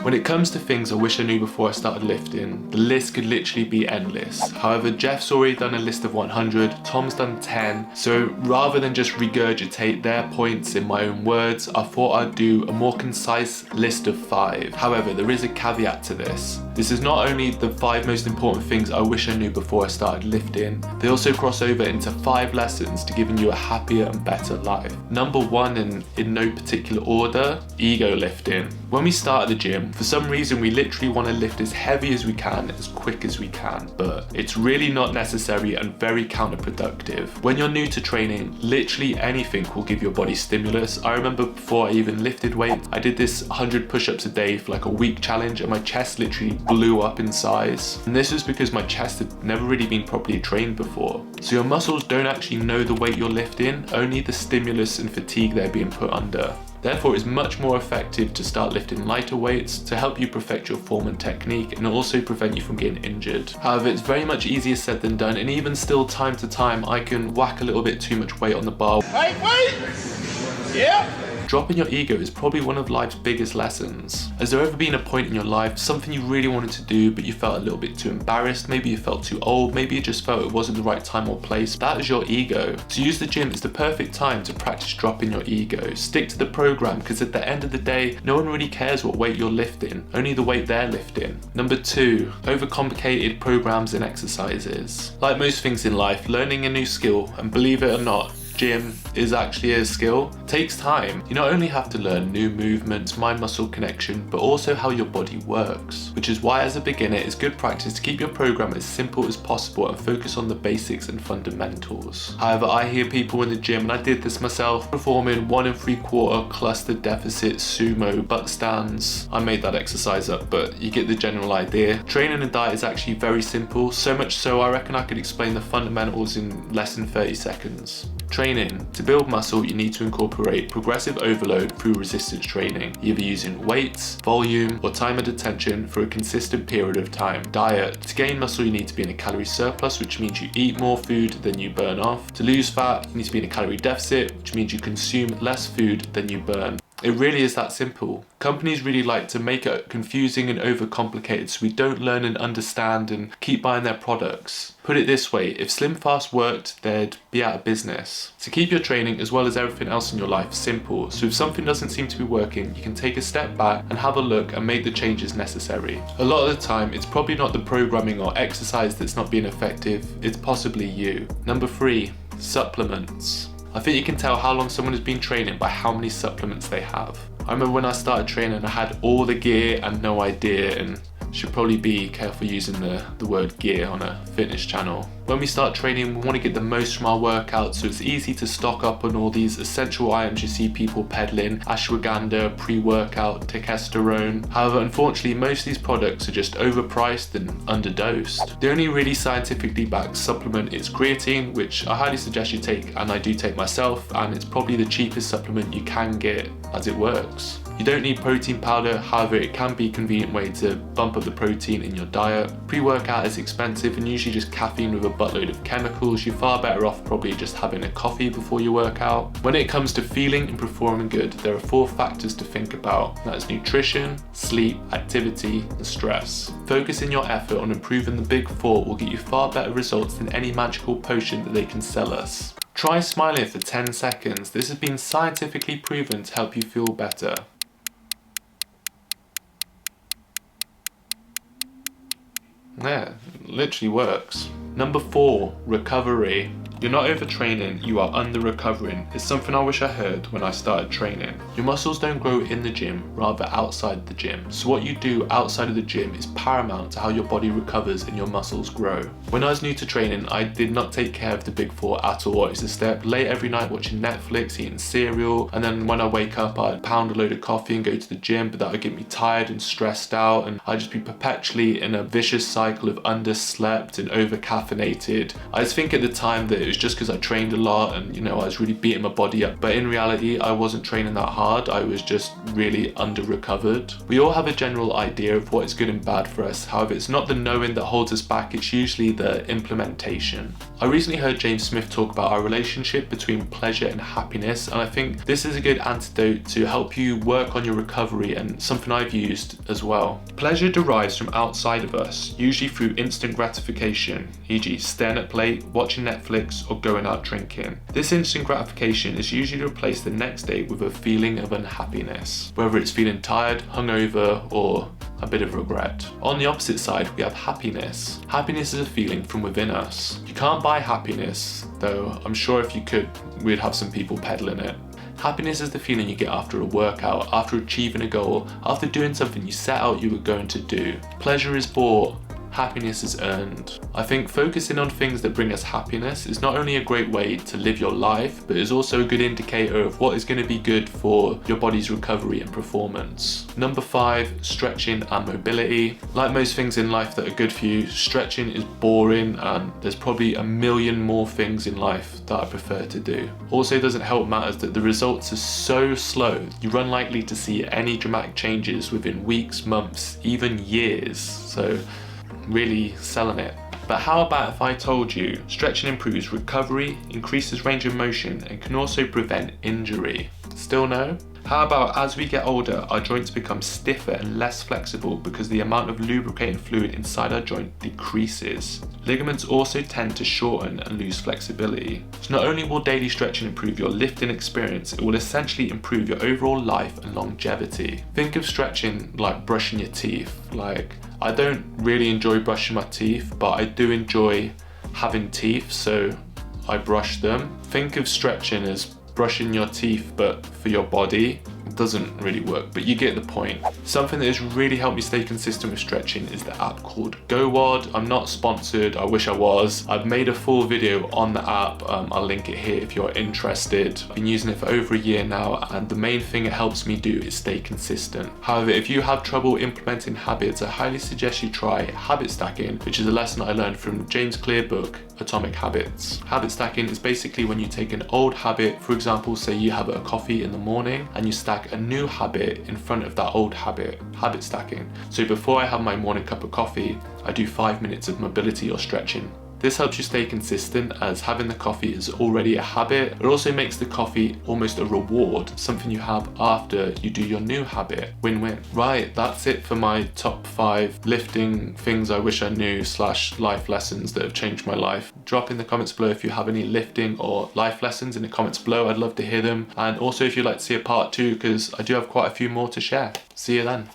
When it comes to things I wish I knew before I started lifting, the list could literally be endless. However, Jeff's already done a list of 100, Tom's done 10, so rather than just regurgitate their points in my own words, I thought I'd do a more concise list of 5. However, there is a caveat to this. This is not only the 5 most important things I wish I knew before I started lifting, they also cross over into 5 lessons to giving you a happier and better life. Number 1, and in no particular order, ego lifting. When we start at the gym, for some reason we literally want to lift as heavy as we can, as quick as we can, but it's really not necessary and very counterproductive. When you're new to training, literally anything will give your body stimulus. I remember before I even lifted weights, I did this 100 push-ups a day for like a week challenge and my chest literally blew up in size. And this was because my chest had never really been properly trained before. So your muscles don't actually know the weight you're lifting, only the stimulus and fatigue they're being put under. Therefore, it's much more effective to start lifting lighter weights to help you perfect your form and technique and also prevent you from getting injured. However, it's very much easier said than done, and even still time to time I can whack a little bit too much weight on the bar. Hey, wait! Yeah! Dropping your ego is probably one of life's biggest lessons. Has there ever been a point in your life, something you really wanted to do but you felt a little bit too embarrassed, maybe you felt too old, maybe you just felt it wasn't the right time or place? That is your ego. To use the gym is the perfect time to practice dropping your ego. Stick to the program, because at the end of the day, no one really cares what weight you're lifting, only the weight they're lifting. Number 2, overcomplicated programs and exercises. Like most things in life, learning a new skill, and believe it or not, gym is actually a skill, takes time. You not only have to learn new movements, mind-muscle connection, but also how your body works, which is why as a beginner it's good practice to keep your program as simple as possible and focus on the basics and fundamentals. However, I hear people in the gym, and I did this myself, performing 1 3/4 cluster deficit sumo butt stands. I made that exercise up, but you get the general idea. Training and diet is actually very simple, so much so I reckon I could explain the fundamentals in less than 30 seconds. Training. To build muscle, you need to incorporate progressive overload through resistance training, either using weights, volume, or time at attention for a consistent period of time. Diet. To gain muscle, you need to be in a calorie surplus, which means you eat more food than you burn off. To lose fat, you need to be in a calorie deficit, which means you consume less food than you burn. It really is that simple. Companies really like to make it confusing and overcomplicated so we don't learn and understand and keep buying their products. Put it this way, if Slim Fast worked, they'd be out of business. To keep your training as well as everything else in your life simple, so if something doesn't seem to be working, you can take a step back and have a look and make the changes necessary. A lot of the time, it's probably not the programming or exercise that's not being effective, it's possibly you. Number 3, supplements. I think you can tell how long someone has been training by how many supplements they have. I remember when I started training, I had all the gear and no idea, and should probably be careful using the word gear on a fitness channel. When we start training, we want to get the most from our workouts, so it's easy to stock up on all these essential items you see people peddling: ashwagandha, pre-workout, testosterone. However, unfortunately, most of these products are just overpriced and underdosed. The only really scientifically backed supplement is creatine, which I highly suggest you take, and I do take myself, and it's probably the cheapest supplement you can get as it works. You don't need protein powder, however it can be a convenient way to bump up the protein in your diet. Pre-workout is expensive and usually just caffeine with a buttload of chemicals. You're far better off probably just having a coffee before you work out. When it comes to feeling and performing good, there are 4 factors to think about. That is nutrition, sleep, activity, and stress. Focusing your effort on improving the big 4 will get you far better results than any magical potion that they can sell us. Try smiling for 10 seconds. This has been scientifically proven to help you feel better. Yeah, it literally works. Number 4, recovery. You're not overtraining, you are under-recovering. It's something I wish I heard when I started training. Your muscles don't grow in the gym, rather outside the gym. So what you do outside of the gym is paramount to how your body recovers and your muscles grow. When I was new to training, I did not take care of the big 4 at all. I used to stay up late every night watching Netflix, eating cereal, and then when I wake up, I'd pound a load of coffee and go to the gym, but that would get me tired and stressed out, and I'd just be perpetually in a vicious cycle of underslept and over-caffeinated. I just think at the time that was just because I trained a lot and, you know, I was really beating my body up. But in reality, I wasn't training that hard. I was just really under recovered. We all have a general idea of what is good and bad for us. However, it's not the knowing that holds us back, it's usually the implementation. I recently heard James Smith talk about our relationship between pleasure and happiness, and I think this is a good antidote to help you work on your recovery, and something I've used as well. Pleasure derives from outside of us, usually through instant gratification, e.g. staring at plate, watching Netflix, or going out drinking. This instant gratification is usually replaced the next day with a feeling of unhappiness, whether it's feeling tired, hungover, or a bit of regret. On the opposite side, we have happiness. Happiness is a feeling from within us. You can't buy happiness, though I'm sure if you could, we'd have some people peddling it. Happiness is the feeling you get after a workout, after achieving a goal, after doing something you set out you were going to do. Pleasure is bought, happiness is earned. I think focusing on things that bring us happiness is not only a great way to live your life, but is also a good indicator of what is going to be good for your body's recovery and performance. Number 5, stretching and mobility. Like most things in life that are good for you, stretching is boring, and there's probably a million more things in life that I prefer to do. Also, doesn't help matters that the results are so slow, you're unlikely to see any dramatic changes within weeks, months, even years. So really selling it. But how about if I told you stretching improves recovery, increases range of motion, and can also prevent injury? Still no? How about as we get older, our joints become stiffer and less flexible because the amount of lubricating fluid inside our joint decreases. Ligaments also tend to shorten and lose flexibility. So not only will daily stretching improve your lifting experience, it will essentially improve your overall life and longevity. Think of stretching like brushing your teeth. Like, I don't really enjoy brushing my teeth, but I do enjoy having teeth, so I brush them. Think of stretching as brushing your teeth, but for your body. It doesn't really work, but you get the point. Something that has really helped me stay consistent with stretching is the app called GoWOD. I'm not sponsored, I wish I was. I've made a full video on the app, I'll link it here if you're interested. I've been using it for over a year now, and the main thing it helps me do is stay consistent. However, if you have trouble implementing habits, I highly suggest you try habit stacking, which is a lesson I learned from James Clear's book, Atomic Habits. Habit stacking is basically when you take an old habit, for example, say you have a coffee in the morning, and you stack a new habit in front of that old habit stacking. So before I have my morning cup of coffee, I do 5 minutes of mobility or stretching. This helps you stay consistent, as having the coffee is already a habit. It also makes the coffee almost a reward, something you have after you do your new habit. Win-win. Right, that's it for my top 5 lifting things I wish I knew / life lessons that have changed my life. Drop in the comments below if you have any lifting or life lessons in the comments below. I'd love to hear them. And also if you'd like to see a part 2, because I do have quite a few more to share. See you then.